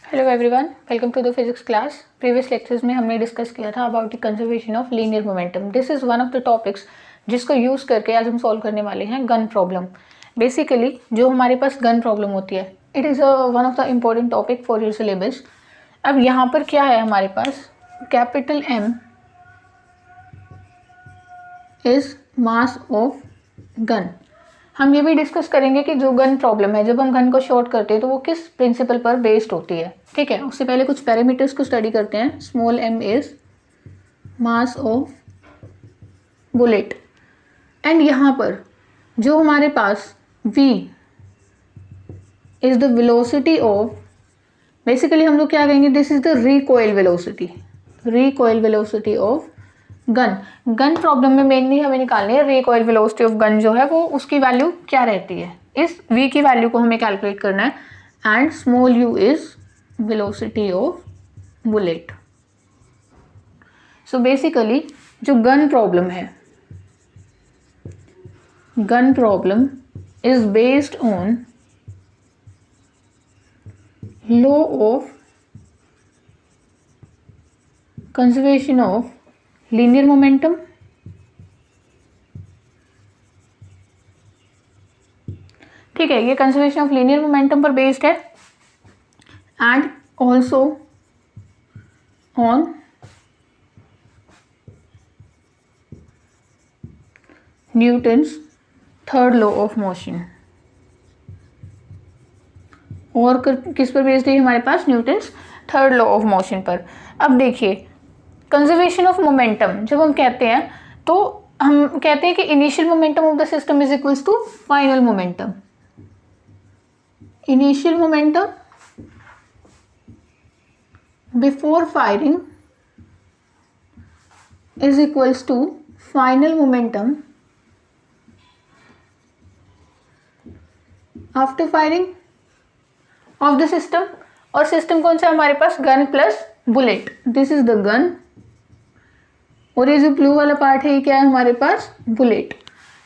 Hello everyone, welcome to the physics class. Previous lectures में हमने discuss किया था about the conservation of linear momentum. This is one of the topics जिसको use करके आज हम सॉल्व करने वाले हैं गन प्रॉब्लम। बेसिकली जो हमारे पास गन प्रॉब्लम होती है, it is one of the important topic for your syllabus. अब यहाँ पर क्या है हमारे पास, capital M is mass of gun. हम ये भी डिस्कस करेंगे कि जो गन प्रॉब्लम है, जब हम गन को शॉर्ट करते हैं तो वो किस प्रिंसिपल पर बेस्ड होती है। ठीक है, उससे पहले कुछ पैरामीटर्स को स्टडी करते हैं। Small m is mass of bullet, and यहाँ पर जो हमारे पास v is the velocity of, basically हम लोग क्या कहेंगे, this is the recoil velocity of gun. Gun problem में मेनली हमें निकालनी है रिकॉइल वेलोसिटी ऑफ गन जो है वो उसकी वैल्यू क्या रहती है, इस v की वैल्यू को हमें कैलकुलेट करना है। And small u is velocity of bullet. So basically जो gun problem is based on law of conservation of linear momentum ठीक है, ये कंजर्वेशन ऑफ लीनियर मोमेंटम पर बेस्ड है and also on Newton's third law of motion. और किस पर based है हमारे पास, Newton's third law of motion पर। अब देखिए, कंजर्वेशन ऑफ मोमेंटम जब हम कहते हैं तो हम कहते हैं कि initial momentum of the system is equals to final momentum. Initial momentum before firing is equals to final momentum after firing of the system. और सिस्टम कौन सा हमारे पास, gun plus bullet. This is the gun, और ये जो blue वाला part है ये क्या है हमारे पास, बुलेट।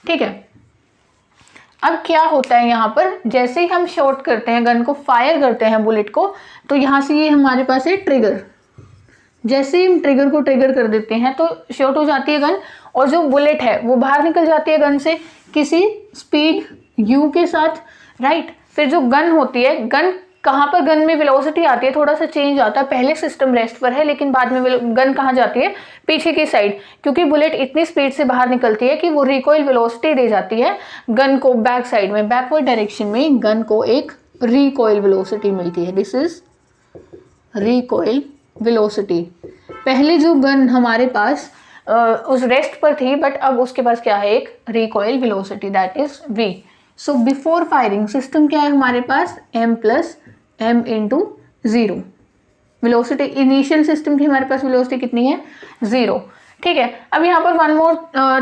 ठीक है, अब क्या होता है यहाँ पर, जैसे ही हम शॉट करते हैं गन को, फायर करते हैं बुलेट को, तो यहाँ से ये हमारे पास है ट्रिगर। जैसे ही हम ट्रिगर को ट्रिगर कर देते हैं तो शॉट हो जाती है गन, और जो बुलेट है वो बाहर निकल जाती है गन से किसी स्पीड u के साथ, राइट। फिर जो गन होती है, गन कहाँ पर, गन में वेलोसिटी आती है, थोड़ा सा चेंज आता है। पहले सिस्टम रेस्ट पर है लेकिन बाद में गन कहाँ जाती है, पीछे की साइड, क्योंकि बुलेट इतनी स्पीड से बाहर निकलती है कि वो रिकॉइल वेलोसिटी दे जाती है गन को बैक साइड में, बैकवर्ड डायरेक्शन में गन को एक रिकॉइल वेलोसिटी मिलती है। This is recoil velocity. पहले जो गन हमारे पास उस रेस्ट पर थी, बट अब उसके पास क्या है, एक recoil velocity, that is v। So before firing system क्या है हमारे पास, m plus m into 0 velocity. Initial system की हमारे पास वेलोसिटी कितनी है, 0। ठीक है, अब यहाँ पर वन मोर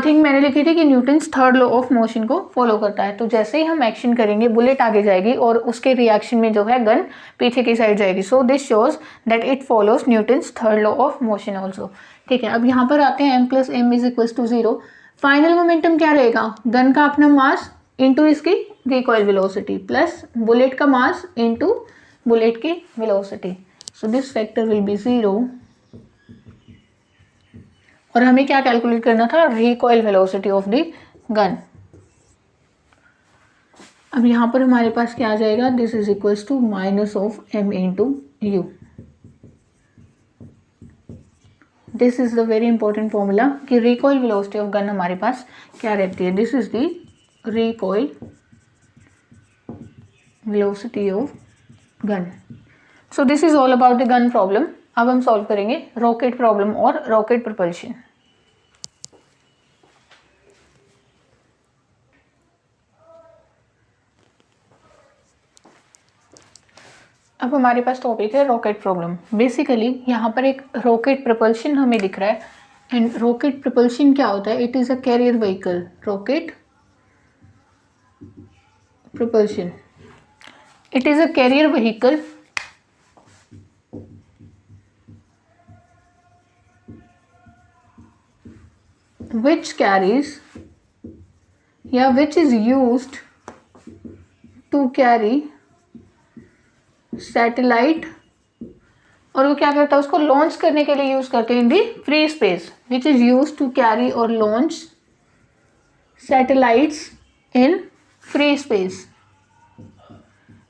थिंग मैंने लिखी थी कि Newton's third law of motion को फॉलो करता है। तो जैसे ही हम एक्शन करेंगे बुलेट आगे जाएगी और उसके रिएक्शन में जो है गन पीछे की साइड जाएगी। So this shows that it follows Newton's third law of motion also. ठीक है, अब यहाँ पर आते हैं m plus m is equals to 0। Final momentum क्या रहेगा, गन का अपना मास इंटू इसकी रिकॉइल वेलोसिटी प्लस बुलेट का मास इंटू बुलेट की velocity. So this factor will be 0। और हमें क्या कैलकुलेट करना था, recoil velocity of the gun. अब यहाँ पर हमारे पास क्या आ जाएगा, this is equals to minus of m into u. This is the very important formula कि रिकॉइल वेलोसिटी ऑफ गन हमारे पास क्या रहती है, this is the recoil velocity of gun. So this is all about the gun problem. अब हम solve करेंगे rocket problem और रॉकेट प्रपल्शन। अब हमारे पास टॉपिक है रॉकेट प्रॉब्लम। बेसिकली यहाँ पर एक रॉकेट प्रपल्शन हमें दिख रहा है, एंड रॉकेट प्रपल्शन क्या होता है, it is a carrier vehicle. Rocket propulsion, it is a carrier vehicle which carries which is used to carry satellite और वो क्या करता है, उसको लॉन्च करने के लिए यूज करते हैं in the free space which is use to carry और launch satellites in free space.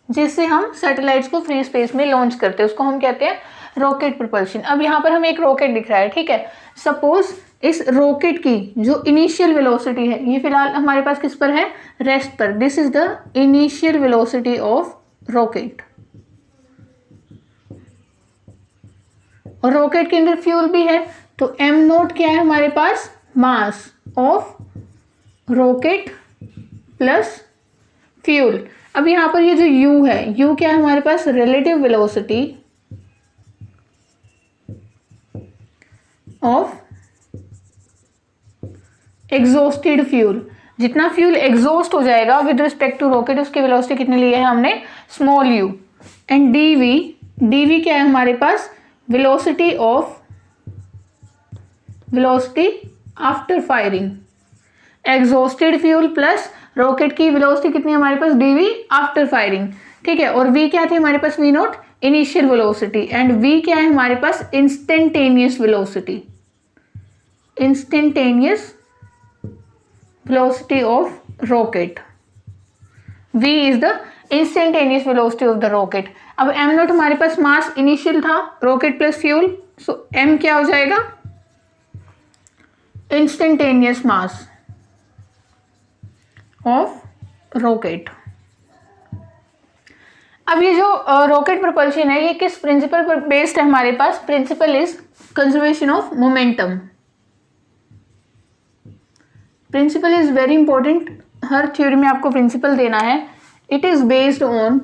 जिससे हम सैटेलाइट्स को फ्री स्पेस में लॉन्च करते हैं उसको हम कहते हैं रॉकेट प्रोपल्शन। अब यहाँ पर हमें एक रॉकेट दिख रहा है, ठीक है। सपोज इस रॉकेट की जो इनिशियल वेलोसिटी है, ये फिलहाल हमारे पास किस पर है, रेस्ट पर। This is the initial velocity of rocket. और रॉकेट के अंदर फ्यूल भी है, तो एम नोट क्या है हमारे पास, mass of rocket plus fuel. अब यहाँ पर ये जो u है, u क्या है हमारे पास, relative velocity of exhausted fuel. जितना फ्यूल एग्जॉस्ट हो जाएगा विद रिस्पेक्ट टू रॉकेट, उसकी वेलोसिटी कितनी ली है हमने, स्मॉल u। एंड dv क्या है हमारे पास, velocity after firing. Exhausted fuel plus rocket की वेलोसिटी कितनी है हमारे पास, dv आफ्टर फायरिंग, ठीक है। और v क्या थी हमारे पास, v not initial velocity, and v क्या है हमारे पास, instantaneous velocity, instantaneous velocity of rocket. v is the instantaneous velocity of the rocket. अब m नॉट हमारे पास मास इनिशियल था, rocket plus fuel, so m क्या हो जाएगा, इंस्टेंटेनियस मास ऑफ रॉकेट। अब ये जो रॉकेट प्रोपल्शन है ये किस प्रिंसिपल पर बेस्ड है हमारे पास, principle is conservation of momentum. Principle is very important, हर थ्योरी में आपको प्रिंसिपल देना है। It is based on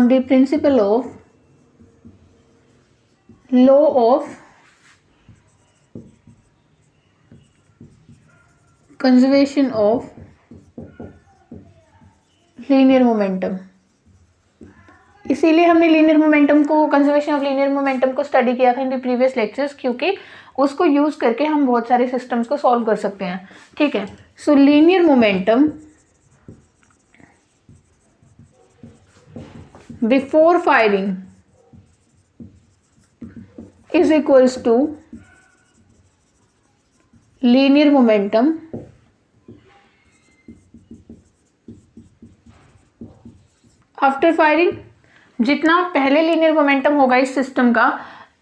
the principle of law of conservation of linear momentum. इसीलिए हमने लीनियर मोमेंटम को, कंजर्वेशन ऑफ लीनियर मोमेंटम को स्टडी किया था इन द प्रीवियस लेक्चर्स, क्योंकि उसको यूज करके हम बहुत सारे सिस्टम्स को सॉल्व कर सकते हैं, ठीक है। So linear momentum before firing is equals to linear momentum after firing. जितना पहले लीनियर मोमेंटम होगा इस सिस्टम का,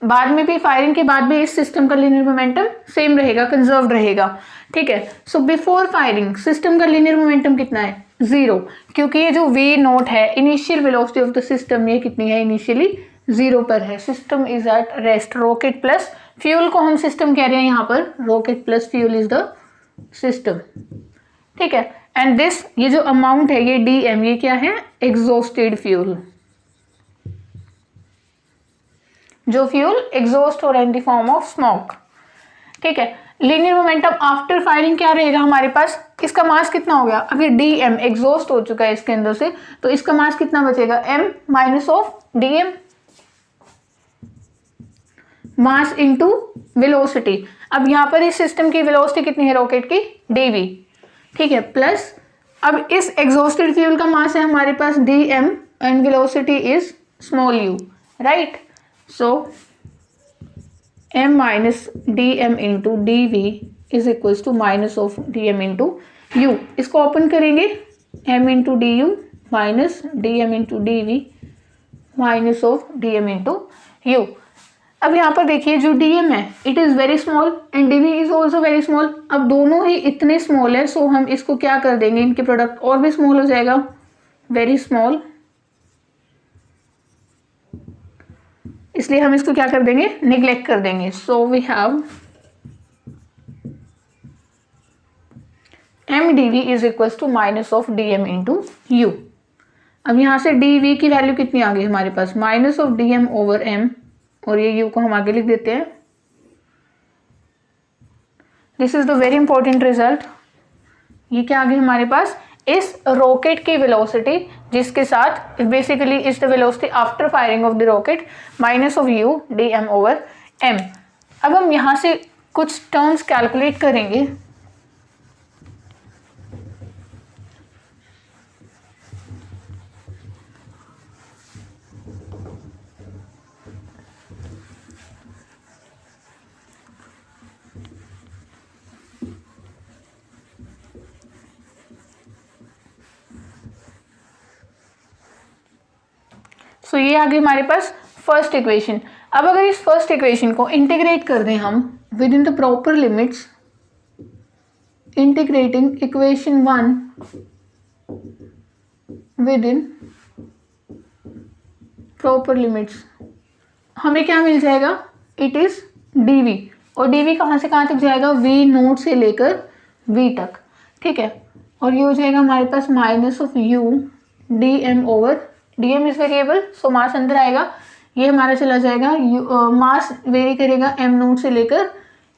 बाद में भी, फायरिंग के बाद भी इस सिस्टम का लीनियर मोमेंटम सेम रहेगा, कंजर्व रहेगा, ठीक है। सो बिफोर फायरिंग सिस्टम का लीनियर मोमेंटम कितना है, 0, क्योंकि ये जो v नोट है initial velocity of the system, ये कितनी है, इनिशियली 0 पर है। System is at rest, rocket plus fuel को हम सिस्टम कह रहे हैं यहाँ पर, rocket plus fuel is the system, ठीक है। एंड दिस, ये जो अमाउंट है ये dm, ये क्या है, एग्जॉस्टेड फ्यूल, जो फ्यूल एग्जॉस्ट हो रहा है in the form of smoke, ठीक है। लीनियर मोमेंटम आफ्टर फायरिंग क्या रहेगा हमारे पास, इसका मास कितना हो गया, अभी dm एग्जॉस्ट हो चुका है इसके अंदर से, तो इसका मास कितना बचेगा, m minus of dm, mass into velocity. अब यहाँ पर इस सिस्टम की वेलोसिटी कितनी है रॉकेट की, dv, ठीक है, प्लस अब इस एग्जॉस्टेड फ्यूल का मास है हमारे पास dm and velocity is small u, right. So m minus dm into dv is equals to minus of dm into u। इसको ओपन करेंगे, m into du minus dm into dv minus of dm into u। अब यहाँ पर देखिए जो dm है it is very small and dv is also very small. अब दोनों ही इतने स्मॉल है, सो हम इसको क्या कर देंगे, इनके प्रोडक्ट और भी स्मॉल हो जाएगा, वेरी स्मॉल, इसलिए हम इसको क्या कर देंगे, निग्लेक्ट कर देंगे। So we have m dv is equal to minus of dm into u। अब यहाँ से dv की वैल्यू कितनी आ गई हमारे पास, minus of dm over m, और ये u को हम आगे लिख देते हैं। This is the very important result. ये क्या आ गई हमारे पास, इस रॉकेट की वेलोसिटी जिसके साथ basically is the velocity after firing of the rocket minus of u dm over m। अब हम यहाँ से कुछ टर्म्स कैलकुलेट करेंगे। सो ये आ गई हमारे पास फर्स्ट इक्वेशन। अब अगर इस फर्स्ट इक्वेशन को इंटीग्रेट कर दें हम with in the proper limits, integrating equation 1 with in proper limits, हमें क्या मिल जाएगा, इट इज dv, और dv कहाँ से कहाँ तक जाएगा, v नोट से लेकर v तक, ठीक है। और ये हो जाएगा हमारे पास minus of u dm over, dm is variable so mass अंदर आएगा, ये हमारा चला जाएगा मास वेरी करेगा m नोट से लेकर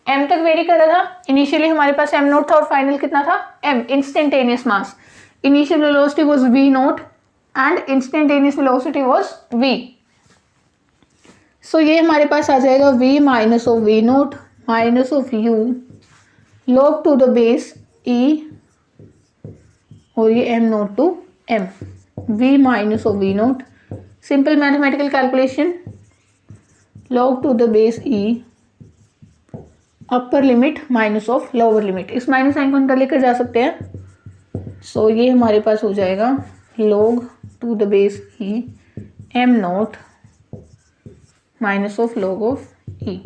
m तक वेरी कर रहा था। इनिशियली हमारे पास m नोट था और फाइनल कितना था m, instantaneous mass. Initial velocity was v naught and instantaneous velocity was v। So ये हमारे पास आ जाएगा v minus of v naught minus of u log to the base e और ये m naught to m, v minus of v naught, simple mathematical calculation, log to the base e upper limit minus of lower limit, इस minus sign को अंदर लेकर जा सकते हैं। सो ये हमारे पास हो जाएगा log to the base e m naught minus of log of e।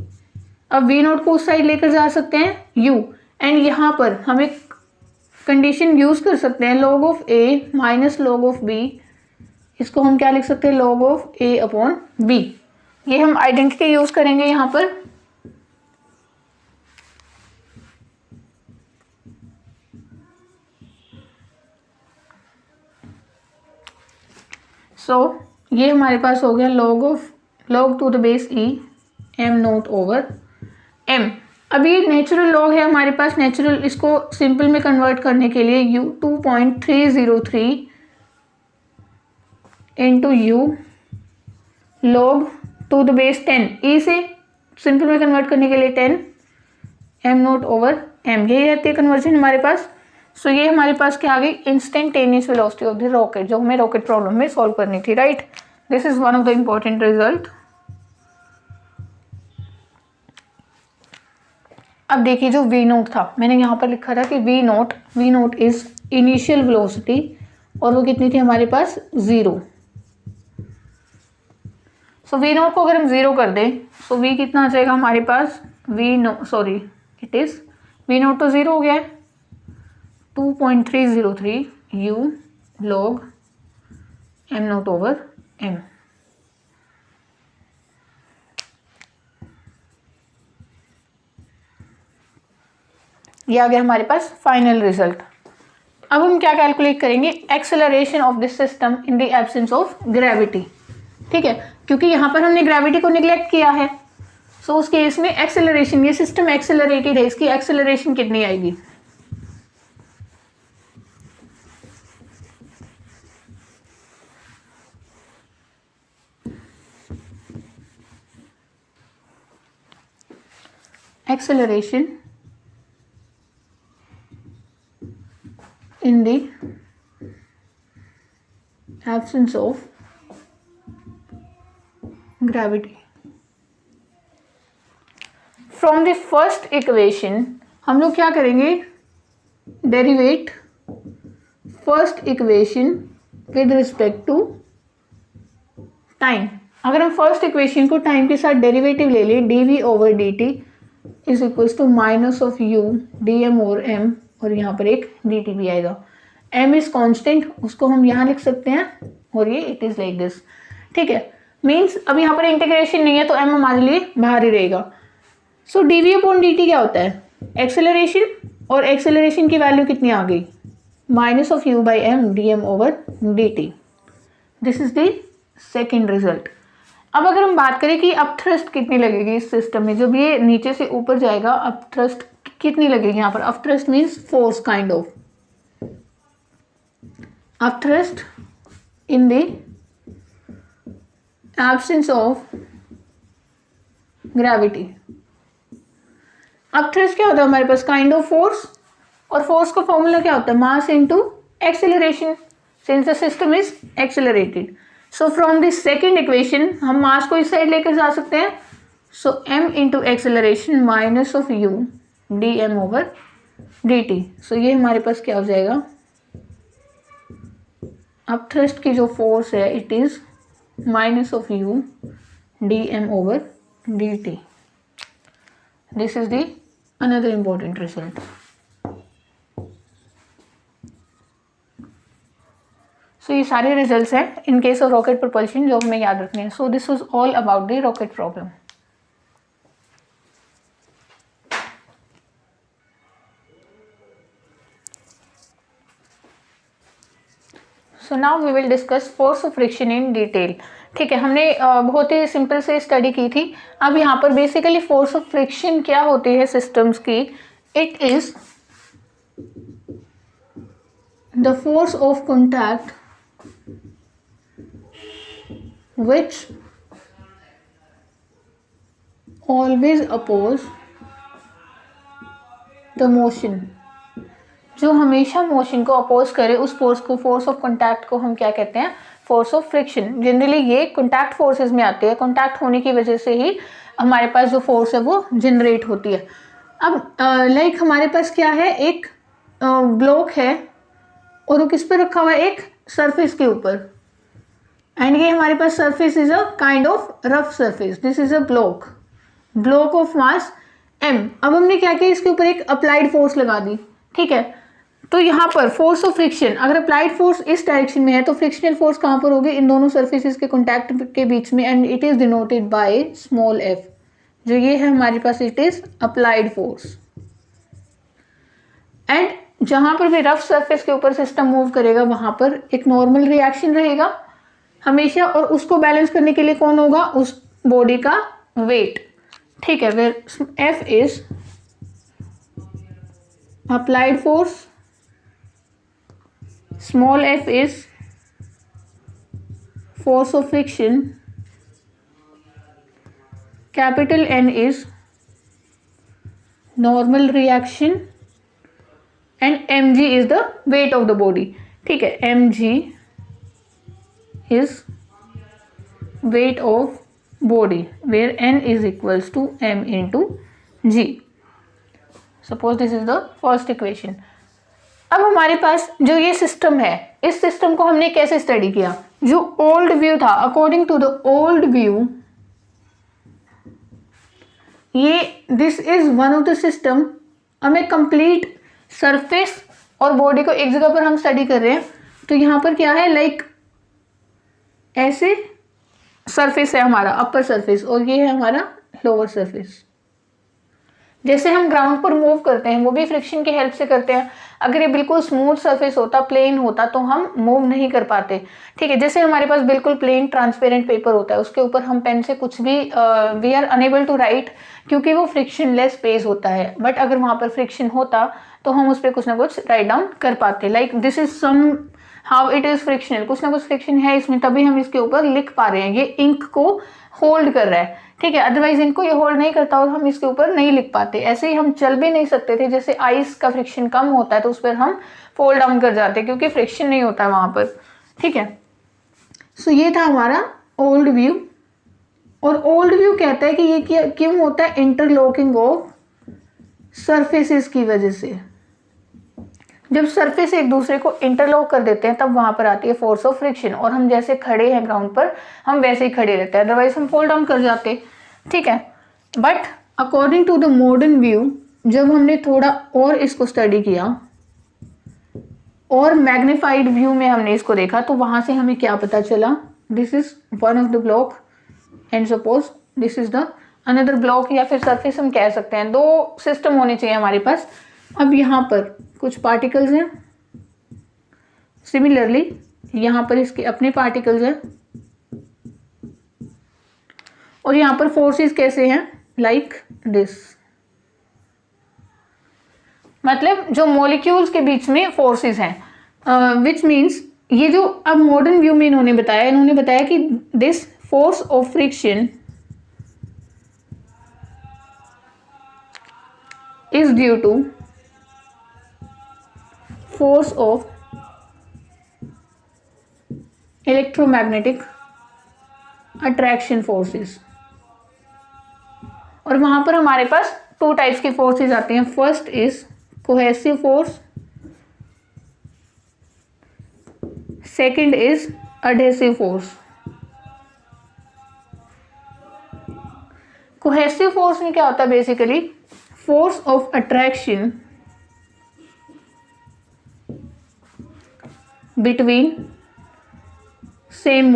अब v नोट को उस साइड लेकर जा सकते हैं u, एंड यहाँ पर हम एक कंडीशन यूज कर सकते हैं log of a minus log of b, इसको हम क्या लिख सकते हैं log of a upon b। ये हम आइडेंटिटी यूज करेंगे यहाँ पर। ये हमारे पास हो गया log to the base e m naught over m। अब ये नेचुरल लॉग है हमारे पास, नेचुरल, इसको सिंपल में कन्वर्ट करने के लिए u 2.303 into u log to the base 10, e से सिंपल में कन्वर्ट करने के लिए 10 m नोट ओवर m, यही रहती है कन्वर्जन हमारे पास। सो ये हमारे पास क्या आ गई, instantaneous velocity of the rocket, जो हमें रॉकेट प्रॉब्लम में सॉल्व करनी थी, right. This is one of the important result. अब देखिए जो v नोट था, मैंने यहाँ पर लिखा था कि v note is initial velocity, और वो कितनी थी हमारे पास 0। सो v नोट को अगर हम 0 कर दें तो v कितना आ जाएगा हमारे पास, v नोट तो 0 हो गया है, 2.303 u log m naught over m। ये आ गया हमारे पास फाइनल रिजल्ट। अब हम क्या कैलकुलेट करेंगे, acceleration of this system in the absence of gravity, ठीक है, क्योंकि यहाँ पर हमने ग्रेविटी को निग्लेक्ट किया है। सो उस केस में एक्सेलरेशन, ये सिस्टम एक्सेलरेटेड है, इसकी एक्सेलरेशन कितनी आएगी, acceleration in the absence of gravity। From the first equation हम लोग क्या करेंगे, derivate first equation with respect to time. अगर हम फर्स्ट इक्वेशन को टाइम के साथ डेरिवेटिव ले लें, dv over dt is equals to minus of u dm over m, और यहाँ पर एक dt भी आएगा। m इज कांस्टेंट, उसको हम यहाँ लिख सकते हैं, और ये इट इज लाइक दिस, ठीक है। मीन्स अब यहाँ पर इंटीग्रेशन नहीं है तो m हमारे लिए बाहर ही रहेगा। सो dv अपॉन dt क्या होता है, एक्सेलरेशन, और एक्सेलरेशन की वैल्यू कितनी आ गई, minus of u by m dm over dt। This is the second result. अब अगर हम बात करें कि अब थ्रस्ट कितनी लगेगी इस सिस्टम में, जब ये नीचे से ऊपर जाएगा, अब थ्रस्ट कितनी लगेगी यहाँ पर, अब thrust means force kind of, अब thrust in the absence of gravity. अब थ्रस्ट क्या होता है हमारे पास, काइंड ऑफ फोर्स, और फोर्स का फॉर्मूला क्या होता है, mass into acceleration, since the system is accelerated. So from this second equation हम मास को इस साइड लेकर जा सकते हैं। So m into acceleration minus of u dm over dt। So ये हमारे पास क्या हो जाएगा, अब थ्रस्ट की जो फोर्स है it is minus of u dm over dt. This is the another important result. So ये सारे रिजल्ट्स हैं in case of rocket propulsion जो हमें याद रखने हैं. So this was all about the rocket problem. So now we will discuss force of friction in detail. ठीक है, हमने बहुत ही सिंपल से स्टडी की थी. अब यहाँ पर बेसिकली फोर्स ऑफ फ्रिक्शन क्या होती है सिस्टम्स की. It is the force of contact which always oppose the motion. जो हमेशा मोशन को अपोज करे उस फोर्स को, फोर्स ऑफ कॉन्टैक्ट को हम क्या कहते हैं, फोर्स ऑफ फ्रिक्शन. जनरली ये कॉन्टैक्ट फोर्सेस में आती है. कॉन्टैक्ट होने की वजह से ही हमारे पास जो फोर्स है वो जनरेट होती है. अब लाइक हमारे पास क्या है, एक ब्लॉक है और वो किस पर रखा हुआ है, एक सरफेस के ऊपर. एंड ये हमारे पास surface is a kind of rough surface. This is a block of mass m. अब हमने क्या किया, इसके ऊपर एक अप्लाइड फोर्स लगा दी. ठीक है, तो यहाँ पर फोर्स ऑफ फ्रिक्शन, अगर अप्लाइड फोर्स इस डायरेक्शन में है तो फ्रिक्शनल फोर्स कहाँ पर होगी, इन दोनों सरफेसेस के कॉन्टैक्ट के बीच में. And it is denoted by small f. जो ये है हमारे पास, it is applied force. And जहाँ पर भी रफ सरफेस के ऊपर सिस्टम मूव करेगा वहाँ पर एक नॉर्मल रिएक्शन रहेगा हमेशा, और उसको बैलेंस करने के लिए कौन होगा, उस बॉडी का वेट. ठीक है, where F is applied force, small f is force of friction, capital N is normal reaction, and mg is the weight of the body. ठीक है, mg is weight of body where n is equals to m into g. Suppose this is the first equation. अब हमारे पास जो ये system है, इस system को हमने कैसे स्टडी किया. जो ओल्ड व्यू था, according to the old view, ये this is one of the system. हमें कंप्लीट सरफेस और बॉडी को एक जगह पर हम स्टडी कर रहे हैं. तो यहाँ पर क्या है, लाइक ऐसे सरफेस है हमारा अपर सरफेस, और ये है हमारा लोअर सरफेस. जैसे हम ग्राउंड पर मूव करते हैं वो भी फ्रिक्शन की हेल्प से करते हैं. अगर ये बिल्कुल स्मूथ सरफेस होता, प्लेन होता, तो हम मूव नहीं कर पाते. ठीक है, जैसे हमारे पास बिल्कुल प्लेन ट्रांसपेरेंट पेपर होता है, उसके ऊपर हम पेन से कुछ भी we are unable to write, क्योंकि वो फ्रिक्शन लेस पेज होता है. बट अगर वहाँ पर फ्रिक्शन होता तो हम उस पर कुछ ना कुछ राइट डाउन कर पाते. Like this is somehow it is frictional, कुछ ना कुछ फ्रिक्शन है इसमें, तभी हम इसके ऊपर लिख पा रहे हैं. ये इंक को होल्ड कर रहा है. ठीक है, अदरवाइज इनको ये होल्ड नहीं करता और हम इसके ऊपर नहीं लिख पाते. ऐसे ही हम चल भी नहीं सकते थे. जैसे आइस का फ्रिक्शन कम होता है तो उस पर हम फोल्ड डाउन कर जाते हैं क्योंकि फ्रिक्शन नहीं होता है वहाँ पर. ठीक है, सो ये था हमारा ओल्ड व्यू. और ओल्ड व्यू कहता है कि ये क्यों होता है, इंटरलॉकिंग ऑफ सरफेसेस की वजह से. जब सरफेस एक दूसरे को इंटरलॉक कर देते हैं तब वहां पर आती है फोर्स ऑफ फ्रिक्शन. और हम जैसे खड़े हैं ग्राउंड पर, हम वैसे ही खड़े रहते हैं, अदरवाइज हम फोल्ड डाउन कर जाते. ठीक है, but according to the modern view, जब हमने थोड़ा और इसको स्टडी किया और मैग्नीफाइड व्यू में हमने इसको देखा, तो वहां से हमें क्या पता चला, this is one of the block and suppose this is the another block, या फिर सरफेस हम कह सकते हैं. दो सिस्टम होने चाहिए हमारे पास. अब यहाँ पर कुछ पार्टिकल्स हैं, सिमिलरली यहाँ पर इसके अपने पार्टिकल्स हैं, और यहाँ पर फोर्सेस कैसे हैं, लाइक दिस. मतलब जो मॉलिक्यूल्स के बीच में फोर्सेस हैं, विच मीन्स ये जो अब मॉडर्न व्यू में इन्होंने बताया कि this force of friction is due to force of electromagnetic attraction forces. और वहां पर हमारे पास टू टाइप्स की फोर्सेस आती हैं. First is cohesive force, second is adhesive force. Cohesive force में क्या होता है basically, force of attraction between same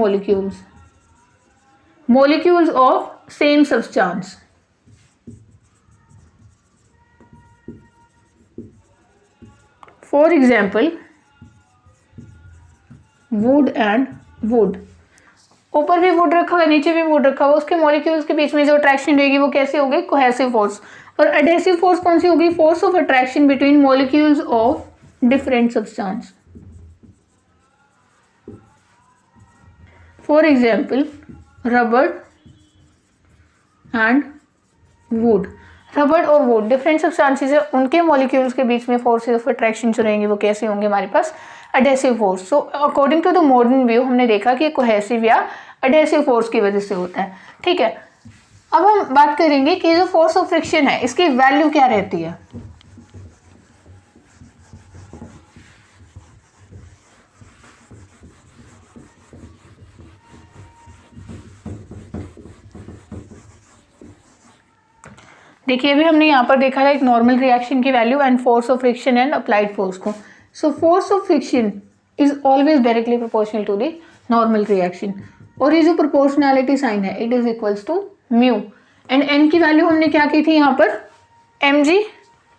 molecules of same substance. For example, wood and wood. ऊपर भी वुड रखा हुआ है, नीचे भी वुड रखा हुआ है, उसके मॉलिक्यूल्स के बीच में जो अट्रैक्शन रहेगी वो कैसे होगी, कोहेसिव फोर्स। और एडहेसिव फोर्स कौन सी होगी, force of attraction between molecules of different substance. For example rubber and would. Rubber और वुड डिफरेंट सब्सटेंसेस है, उनके मॉलिक्यूल्स के बीच में फोर्सेस ऑफ अट्रैक्शन जो रहेंगे वो कैसे होंगे हमारे पास, adhesive force. So according to the modern view हमने देखा कि कोहेसिव या एडहेसिव फोर्स की वजह से होता है। ठीक है, अब हम बात करेंगे कि जो फोर्स ऑफ फ्रिक्शन है इसकी वैल्यू क्या रहती है। देखिए अभी हमने यहाँ पर देखा था एक नॉर्मल रिएक्शन की value and force of friction and applied force को। So force of friction is always directly proportional to the normal reaction, और ये जो प्रोपोर्शनैलिटी साइन है it is equals to mu, and N की वैल्यू हमने क्या की थी यहाँ पर, M G.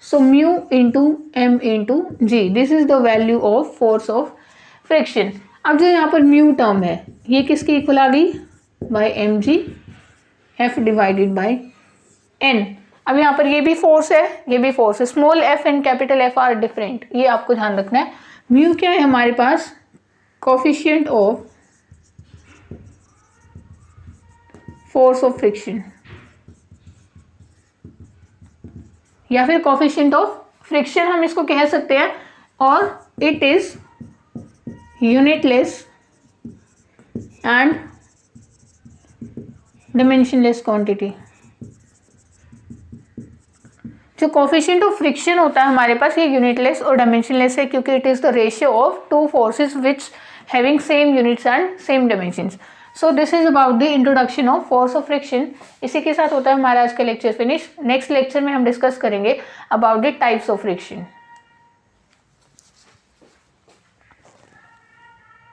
So mu into M into G, this is the value of force of friction. अब जो यहाँ पर म्यू टर्म है ये किसकी इक्वल आ गई, by M G F divided by N. अब यहाँ पर ये भी फोर्स है, ये भी फोर्स है, small F and capital F are different, ये आपको ध्यान रखना है। म्यू क्या है हमारे पास, coefficient of force of friction या फिर कोफिशिएंट ऑफ फ्रिक्शन हम इसको कह सकते हैं, और it is unitless and dimensionless quantity. जो कोफिशिएंट ऑफ फ्रिक्शन होता है हमारे पास ये यूनिटलेस और डायमेंशनलेस है, क्योंकि it is the ratio of two forces which having same units and same dimensions. So this is about the introduction of force of friction. इसी के साथ होता है हमारा आज का लेक्चर फिनिश। नेक्स्ट लेक्चर में हम डिस्कस करेंगे about the types of friction.